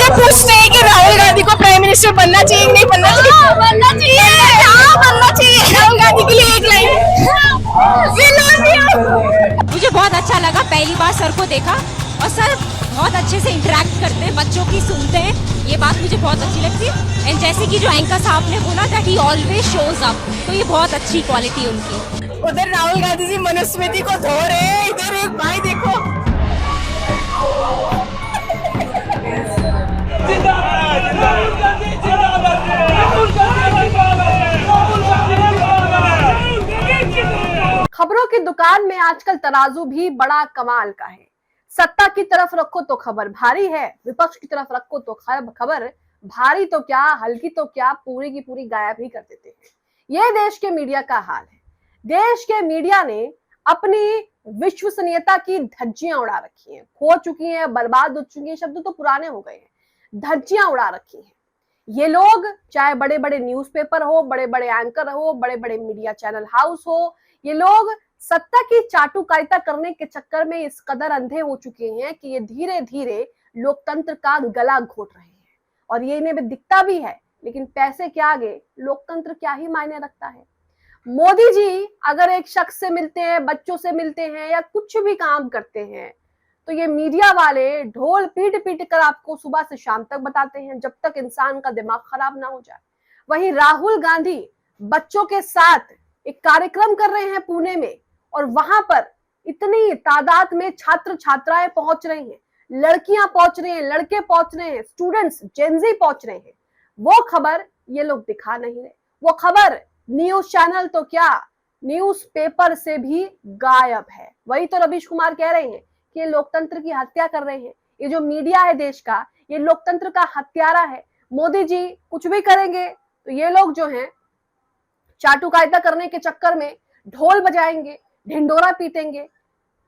मुझे पूछते हैं कि राहुल गांधी को प्राइम मिनिस्टर बनना चाहिए कि नहीं बनना चाहिए? बनना चाहिए, हाँ बनना चाहिए। राहुल गांधी के लिए एक लाइन। मुझे बहुत अच्छा लगा, पहली बार सर को देखा और सर बहुत अच्छे से इंटरेक्ट करते हैं, बच्चों की सुनते हैं, ये बात मुझे बहुत अच्छी लगती है। एंड जैसे कि जो एंकर साहब ने बोला that he always shows up, तो ये बहुत अच्छी क्वालिटी है उनकी। उधर राहुल गांधी जी मनुस्मृति को धो रहे हैं, इधर एक भाई देखो। खबरों की दुकान में आजकल तराजू भी बड़ा कमाल का है। सत्ता की तरफ रखो तो खबर भारी है, विपक्ष की तरफ रखो तो खबर भारी तो क्या हल्की तो क्या पूरी की पूरी गायब ही कर देते हैं। यह देश के मीडिया का हाल है। देश के मीडिया ने अपनी विश्वसनीयता की धज्जियां उड़ा रखी हैं, खो चुकी हैं, बर्बाद हो चुकी हैं, शब्द तो पुराने हो गए हैं, धज्जियां उड़ा रखी हैं। ये लोग चाहे बड़े बड़े न्यूज़पेपर हो, बड़े बड़े एंकर हो, बड़े बड़े मीडिया चैनल हाउस हो, ये लोग सत्ता की चाटुकारिता करने के चक्कर में इस कदर अंधे हो चुके हैं कि ये धीरे धीरे लोकतंत्र का गला घोट रहे हैं। और ये इन्हें भी दिखता भी है, लेकिन पैसे के आगे लोकतंत्र क्या ही मायने रखता है। मोदी जी अगर एक शख्स से मिलते हैं, बच्चों से मिलते हैं या कुछ भी काम करते हैं, तो ये मीडिया वाले ढोल पीट पीट कर आपको सुबह से शाम तक बताते हैं, जब तक इंसान का दिमाग खराब ना हो जाए। वहीं राहुल गांधी बच्चों के साथ एक कार्यक्रम कर रहे हैं पुणे में, और वहां पर इतनी तादाद में छात्र छात्राएं पहुंच रही हैं, लड़कियां पहुंच रही हैं, लड़के पहुंच रहे हैं, स्टूडेंट्स जेनजी पहुंच रहे हैं। वो खबर ये लोग दिखा नहीं रहे। वो खबर न्यूज चैनल तो क्या, न्यूज पेपर से भी गायब है। वही तो रवीश कुमार कह रहे हैं कि ये लोकतंत्र की हत्या कर रहे हैं। ये जो मीडिया है देश का, ये लोकतंत्र का हत्यारा है। मोदी जी कुछ भी करेंगे तो ये लोग जो हैं चाटुकारिता करने के चक्कर में ढोल बजाएंगे, ढिंडोरा पीटेंगे।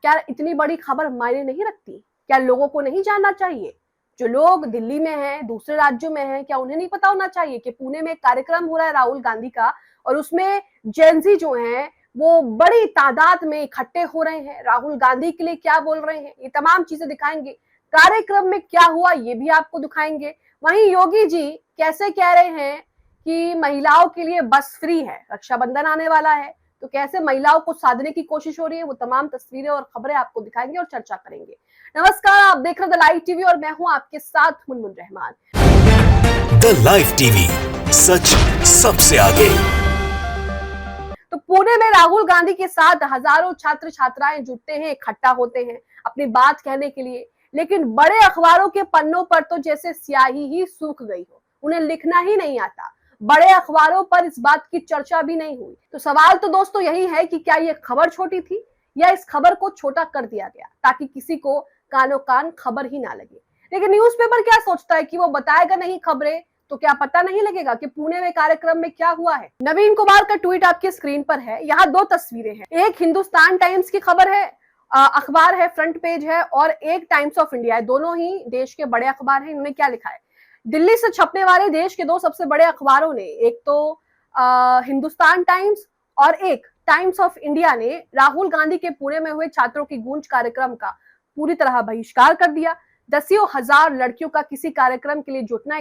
क्या इतनी बड़ी खबर मायने नहीं रखती? क्या लोगों को नहीं जानना चाहिए? जो लोग दिल्ली में हैं, दूसरे राज्यों में हैं, क्या उन्हें नहीं पता होना चाहिए कि पुणे में एक कार्यक्रम हो रहा है राहुल गांधी का, और उसमें जेनजी जो हैं वो बड़ी तादाद में इकट्ठे हो रहे हैं, राहुल गांधी के लिए क्या बोल रहे हैं, ये तमाम चीजें दिखाएंगे। कार्यक्रम में क्या हुआ ये भी आपको दिखाएंगे। वहीं योगी जी कैसे कह रहे हैं कि महिलाओं के लिए बस फ्री है, रक्षाबंधन आने वाला है, तो कैसे महिलाओं को साधने की कोशिश हो रही है, वो तमाम तस्वीरें और खबरें आपको दिखाएंगे और चर्चा करेंगे। नमस्कार, आप देख रहे हैं द लाइव टीवी और मैं हूं आपके साथ Munmun Rahman. The live TV, सच सबसे आगे। तो पुणे में राहुल गांधी के साथ हजारों छात्र छात्राएं जुटते हैं, इकट्ठा होते हैं अपनी बात कहने के लिए, लेकिन बड़े अखबारों के पन्नों पर तो जैसे स्याही ही सूख गई हो, उन्हें लिखना ही नहीं आता। बड़े अखबारों पर इस बात की चर्चा भी नहीं हुई। तो सवाल तो दोस्तों यही है कि क्या ये खबर छोटी थी या इस खबर को छोटा कर दिया गया ताकि किसी को कानो कान खबर ही ना लगे। लेकिन न्यूज़पेपर क्या सोचता है कि वो बताएगा नहीं खबरें, तो क्या पता नहीं लगेगा कि पुणे में कार्यक्रम में क्या हुआ है। नवीन कुमार का ट्वीट आपके स्क्रीन पर है। यहाँ दो तस्वीरें हैं, एक हिंदुस्तान टाइम्स की खबर है, अखबार है, फ्रंट पेज है, और एक टाइम्स ऑफ इंडिया है। दोनों ही देश के बड़े अखबार हैं। इन्होंने क्या लिखा है, दिल्ली से छपने वाले देश के दो सबसे बड़े अखबारों ने, एक तो हिंदुस्तान टाइम्स और एक टाइम्स ऑफ इंडिया ने राहुल गांधी के पुणे में हुए छात्रों की गूंज कार्यक्रम का पूरी तरह बहिष्कार कर दिया। दसियों हजार लड़कियों का किसी कार्यक्रम के लिए जुटना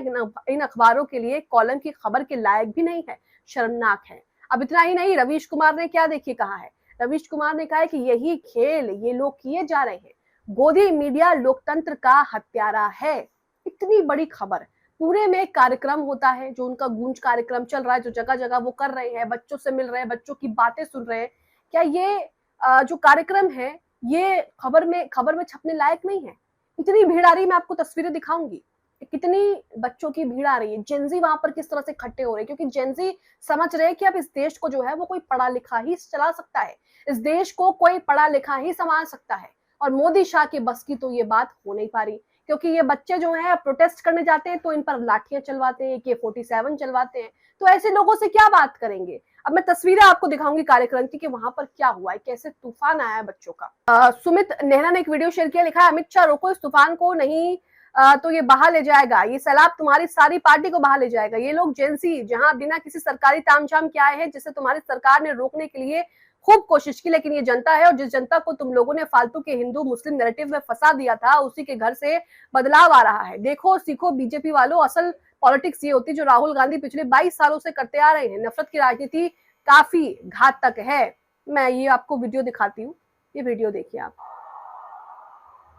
इन अखबारों के लिए कॉलम की खबर के लायक भी नहीं है, शर्मनाक है। अब इतना ही नहीं, रवीश कुमार ने क्या देखिए कहा है। रवीश कुमार ने कहा है कि यही खेल ये लोग किए जा रहे हैं। गोदी मीडिया लोकतंत्र का हत्यारा है। इतनी बड़ी खबर, पूरे में एक कार्यक्रम होता है, जो उनका गूंज कार्यक्रम चल रहा है, जो जगह जगह वो कर रहे हैं, बच्चों से मिल रहे हैं, बच्चों की बातें सुन रहे हैं। क्या ये जो कार्यक्रम है ये खबर में छपने लायक नहीं है? इतनी भीड़ आ रही है, मैं आपको तस्वीरें दिखाऊंगी कितनी बच्चों की भीड़ आ रही है। जेनजी वहां पर किस तरह से इकट्ठे हो रहे हैं, क्योंकि जेनजी समझ रहे हैं कि अब इस देश को जो है वो कोई पढ़ा लिखा ही चला सकता है, इस देश को कोई पढ़ा लिखा ही संभाल सकता है। और मोदी शाह के बस की तो ये बात हो नहीं पा रही, क्योंकि ये बच्चे जो हैं प्रोटेस्ट करने जाते हैं तो इन पर लाठियां चलवाते हैं, AK-47 चलवाते हैं। तो ऐसे लोगों से क्या बात करेंगे। अब मैं तस्वीरें आपको दिखाऊंगी कार्यक्रम की कि वहां पर क्या हुआ है, कैसे तूफान आया है बच्चों का। सुमित नेहरा ने एक वीडियो शेयर किया, लिखा है अमित शाह रोको इस तूफान को, नहीं तो ये बहा ले जाएगा, ये सैलाब तुम्हारी सारी पार्टी को बहा ले जाएगा। ये लोग जेनसी जहां बिना किसी सरकारी तामझाम के आए हैं, जिसे तुम्हारी सरकार ने रोकने के लिए खूब कोशिश की, लेकिन ये जनता है, और जिस जनता को तुम लोगों ने फालतू के हिंदू मुस्लिम नैरेटिव में फंसा दिया था, उसी के घर से बदलाव आ रहा है। देखो सीखो बीजेपी वालों, असल पॉलिटिक्स ये होती जो राहुल गांधी पिछले 22 सालों से करते आ रहे हैं। नफरत की राजनीति काफी घातक है। मैं ये आपको वीडियो दिखाती हूँ, ये वीडियो देखिए आप,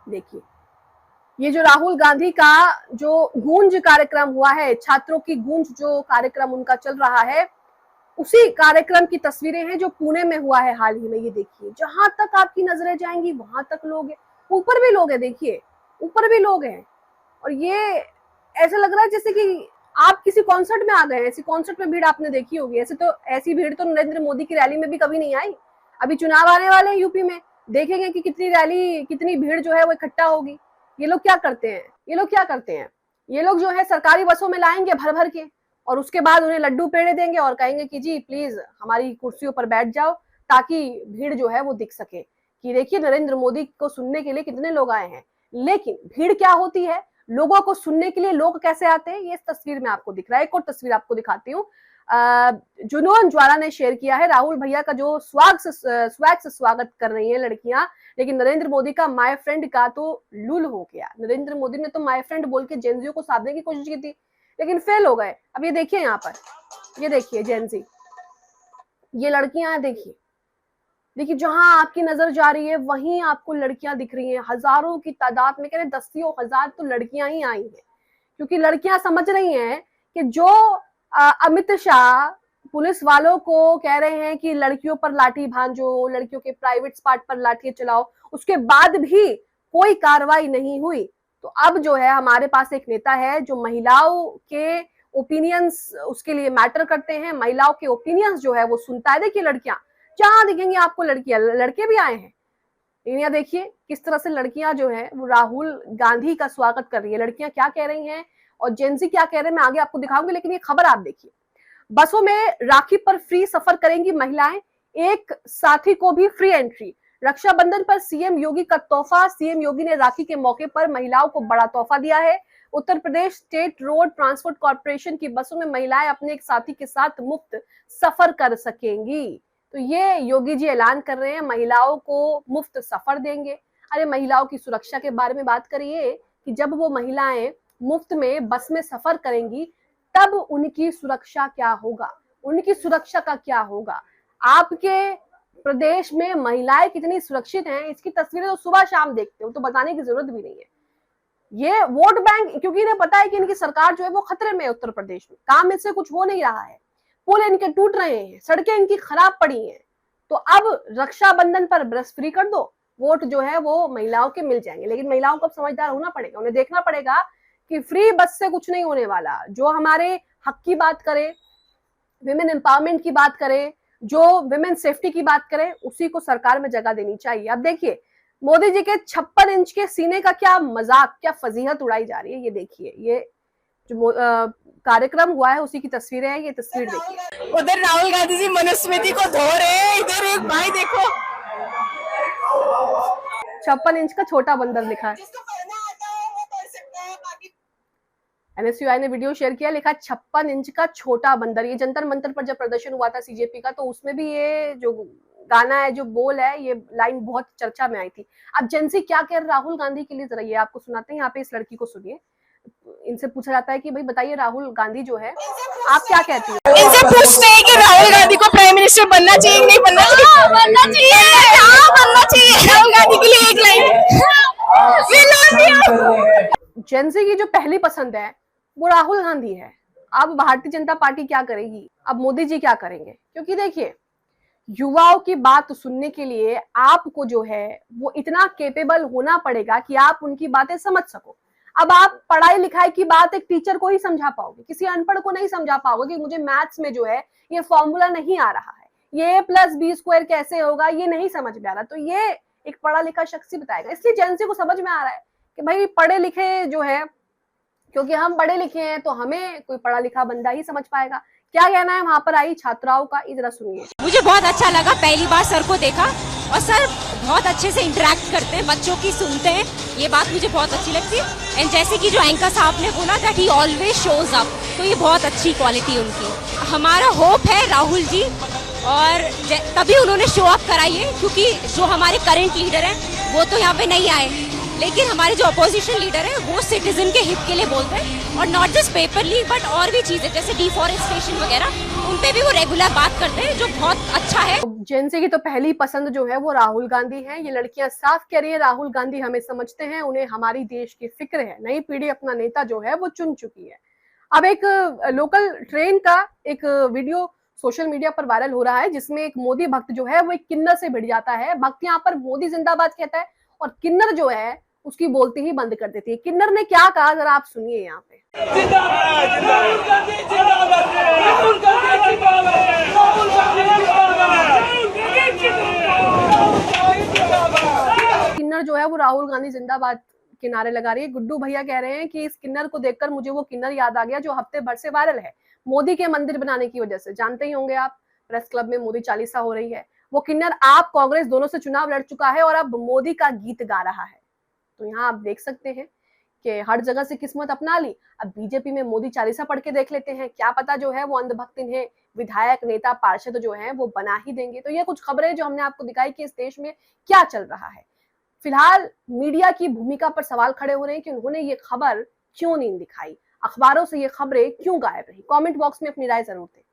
देखिए ये जो राहुल गांधी का जो गूंज कार्यक्रम हुआ है, छात्रों की गूंज जो कार्यक्रम उनका चल रहा है, उसी कार्यक्रम की तस्वीरें हैं जो पुणे में हुआ है हाल ही में। ये देखिए, जहां तक आपकी नजरें जाएंगी वहां तक लोग हैं, ऊपर भी लोग हैं, देखिए ऊपर भी लोग हैं। और ये ऐसा लग रहा है जैसे कि आप किसी कॉन्सर्ट में आ गए। ऐसी कॉन्सर्ट में भीड़ आपने देखी होगी, ऐसी भीड़ तो नरेंद्र मोदी की रैली में भी कभी नहीं आई। अभी चुनाव आने वाले हैं यूपी में, देखेंगे कि कितनी रैली, कितनी भीड़ जो है वो इकट्ठा होगी। ये लोग क्या करते हैं, ये लोग जो है सरकारी बसों में लाएंगे भर भर के, और उसके बाद उन्हें लड्डू पेड़े देंगे और कहेंगे कि जी प्लीज हमारी कुर्सियों पर बैठ जाओ, ताकि भीड़ जो है वो दिख सके कि देखिए नरेंद्र मोदी को सुनने के लिए कितने लोग आए हैं। लेकिन भीड़ क्या होती है, लोगों को सुनने के लिए लोग कैसे आते हैं, ये इस तस्वीर में आपको दिख रहा है। एक और तस्वीर आपको दिखाती हूँ, जुनून ज्वाला ने शेयर किया है। राहुल भैया का जो स्वैग से स्वागत कर रही है लड़कियां, लेकिन नरेंद्र मोदी का माय फ्रेंड का तो लूल हो गया। नरेंद्र मोदी ने तो माय फ्रेंड बोल के जेनजियों को साधने की कोशिश की थी, लेकिन फेल हो गए। अब ये देखिए, यहाँ पर ये देखिए जेनजी, ये लड़कियां हैं, देखिए जहां आपकी नजर जा रही है वहीं आपको लड़कियां दिख रही हैं, हजारों की तादाद में, कह रहे दसियों हजार तो लड़कियां ही आई हैं, क्योंकि लड़कियां समझ रही हैं कि जो अमित शाह पुलिस वालों को कह रहे हैं कि लड़कियों पर लाठी भांजो, लड़कियों के प्राइवेट स्पॉट पर लाठी चलाओ, उसके बाद भी कोई कार्रवाई नहीं हुई। तो अब जो है हमारे पास एक नेता है जो महिलाओं के ओपिनियंस उसके लिए मैटर करते हैं, महिलाओं के ओपिनियंस जो है वो सुनता है। देखिए लड़कियां, जहां दिखेंगे आपको लड़कियां, लड़के भी आए हैं, लेकिन यहाँ देखिए किस तरह से लड़कियां जो है वो राहुल गांधी का स्वागत कर रही है। लड़कियां क्या कह रही हैं और जेनजी क्या कह रहे हैं मैं आगे आपको दिखाऊंगी, लेकिन ये खबर आप देखिए। बसों में राखी पर फ्री सफर करेंगी महिलाएं, एक साथी को भी फ्री एंट्री। रक्षाबंधन पर सीएम योगी का तोहफा, सीएम योगी ने राखी के मौके पर महिलाओं को बड़ा तोहफा दिया है। Uttar Pradesh state road transport corporation की बसों में महिलाएं अपने एक साथी के साथ मुफ्त सफर कर सकेंगी। तो ये योगी जी ऐलान कर रहे हैं, महिलाओं को मुफ्त सफर देंगे। अरे महिलाओं की सुरक्षा के बारे में बात करिए कि जब वो महिलाएं मुफ्त में बस में सफर करेंगी तब उनकी सुरक्षा क्या होगा, उनकी सुरक्षा का क्या होगा। आपके प्रदेश में महिलाएं कितनी सुरक्षित हैं इसकी तस्वीरें तो सुबह शाम देखते हो, तो बताने की जरूरत भी नहीं है। ये वोट बैंक, क्योंकि इन्हें पता है कि इनकी सरकार जो है वो खतरे में है। उत्तर प्रदेश में काम इससे कुछ हो नहीं रहा है, पुल इनके टूट रहे हैं, सड़कें इनकी खराब पड़ी हैं। तो अब रक्षाबंधन पर बस फ्री कर दो, वोट जो है वो महिलाओं के मिल जाएंगे। लेकिन महिलाओं को अब समझदार होना पड़ेगा, उन्हें देखना पड़ेगा कि फ्री बस से कुछ नहीं होने वाला। जो हमारे हक की बात करे, विमेन एम्पावरमेंट की बात करे, जो विमेन सेफ्टी की बात करे, उसी को सरकार में जगह देनी चाहिए। अब देखिए मोदी जी के 56 इंच के सीने का क्या मजाक, क्या फजीहत उड़ाई जा रही है। ये देखिए, ये जो कार्यक्रम हुआ है उसी की तस्वीरें हैं, ये तस्वीर देखिए। उधर राहुल गांधी जी मनुस्मृति को धो रहे हैं, इधर एक भाई देखो 56 इंच का छोटा बंदर लिखा है। एनएसयूआई ने वीडियो शेयर किया, लिखा 56 इंच का छोटा बंदर। ये जंतर मंतर पर जब प्रदर्शन हुआ था सीजेपी का, तो उसमें भी ये जो गाना है, जो बोल है, ये लाइन बहुत चर्चा में आई थी। अब जेंसी क्या कह रहे राहुल गांधी के लिए, जरा ये आपको सुनाते हैं। यहाँ पे इस लड़की को सुनिए, इनसे पूछा जाता है कि भाई बताइए राहुल गांधी जो है आप क्या कहती हैं? इनसे पूछते हैं कि राहुल गांधी को प्राइम मिनिस्टर बनना चाहिए कि नहीं बनना चाहिए? बनना चाहिए। राहुल गांधी के लिए एक लाइन। जेंसी की जो पहली पसंद है वो राहुल गांधी है। अब भारतीय जनता पार्टी क्या करेगी, अब मोदी जी क्या करेंगे? क्योंकि देखिए युवाओं की बात सुनने के लिए आपको जो है वो इतना केपेबल होना पड़ेगा कि आप उनकी बातें समझ सको। अब आप पढ़ाई लिखाई की बात एक टीचर को ही समझा पाओगे, किसी अनपढ़ को नहीं समझा पाओगे कि मुझे मैथ्स में जो है ये फॉर्मूला नहीं आ रहा है, ये a+b² कैसे होगा, ये नहीं समझ में आ रहा। तो ये एक पढ़ा लिखा शख्स ही बताएगा। इसलिए जेंसी को समझ में आ रहा है कि भाई पढ़े लिखे जो है, क्योंकि हम पढ़े लिखे हैं तो हमें कोई पढ़ा लिखा बंदा ही समझ पाएगा। क्या कहना है वहां पर आई छात्राओं का, इधर सुनिए। मुझे बहुत अच्छा लगा, पहली बार सर को देखा और सर बहुत अच्छे से इंटरेक्ट करते हैं, बच्चों की सुनते हैं, ये बात मुझे बहुत अच्छी लगती है। एंड जैसे कि जो एंकर साहब ने बोला that he always shows up, तो ये बहुत अच्छी क्वालिटी उनकी। हमारा होप है राहुल जी और तभी उन्होंने शो अप कराई है, क्योंकि जो हमारे करंट लीडर हैं वो तो यहाँ पे नहीं आए, लेकिन हमारे जो अपोजिशन लीडर है वो सिटीजन के हित के लिए बोलते हैं, और not just paper leak but और भी चीजें जैसे डिफॉरेस्टेशन वगैरह, उन पे भी वो रेगुलर बात करते हैं, जो बहुत अच्छा है। जेएनसी की तो पहली पसंद जो है वो राहुल गांधी है। ये लड़कियां साफ कह रही है राहुल गांधी हमें समझते हैं, उन्हें हमारी देश की फिक्र है, नई पीढ़ी अपना नेता जो है वो चुन चुकी है। अब एक लोकल ट्रेन का एक वीडियो सोशल मीडिया पर वायरल हो रहा है, जिसमें एक मोदी भक्त जो है वो एक किन्नर से भिड़ जाता है। भक्त यहाँ पर मोदी जिंदाबाद कहता है और किन्नर जो है उसकी बोलती ही बंद कर देती है। किन्नर ने क्या कहा जरा आप सुनिए यहाँ पे। किन्नर जो है वो राहुल गांधी जिंदाबाद के नारे लगा रही है। गुड्डू भैया कह रहे हैं कि इस किन्नर को देखकर मुझे वो किन्नर याद आ गया जो हफ्ते भर से वायरल है मोदी के मंदिर बनाने की वजह से। जानते ही होंगे आप, प्रेस क्लब में मोदी चालीसा हो रही है। वो किन्नर आप कांग्रेस दोनों से चुनाव लड़ चुका है और अब मोदी का गीत गा रहा है। तो यहाँ आप देख सकते हैं कि हर जगह से किस्मत अपना ली। अब बीजेपी में मोदी चालीसा पढ़ के देख लेते हैं, क्या पता जो है वो अंधभक्त इन्हें विधायक, नेता, पार्षद जो है वो बना ही देंगे। तो ये कुछ खबरें जो हमने आपको दिखाई कि इस देश में क्या चल रहा है। फिलहाल मीडिया की भूमिका पर सवाल खड़े हो रहे हैं कि उन्होंने ये खबर क्यों नहीं दिखाई, अखबारों से ये खबरें क्यों गायब रही। कमेंट बॉक्स में अपनी राय जरूर दें।